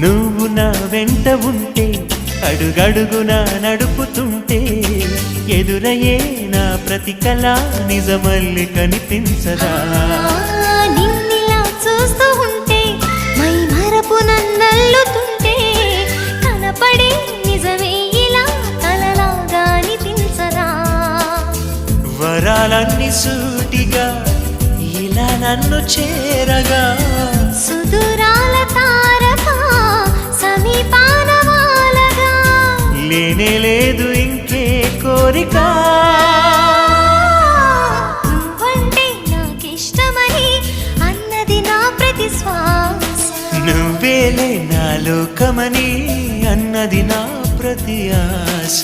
నువ్వు నా వెంట ఉంటే అడుగడుగునా నడుపుతుంటే ఎదురయ్యే నా ప్రతి కళ నిజమల్లి కనిపించదా నిన్నిలా చూస్తూ ఉంటే మై మరపు నన్నల్లుతుంటే కనపడే నిజమే ఇలా కలలాగా అనిపించదా వరాలన్నీ సూటిగా ఇలా నన్ను చేరగా సుదూరాల తారక సమీపాన వాలగా లేనే లేదు ఇంకే కోరిక నువ్వంటే నాకిష్టమని అన్నది నా ప్రతి శ్వాస నువ్వేలే నా లోకమని అన్నది నా ప్రతి ఆశ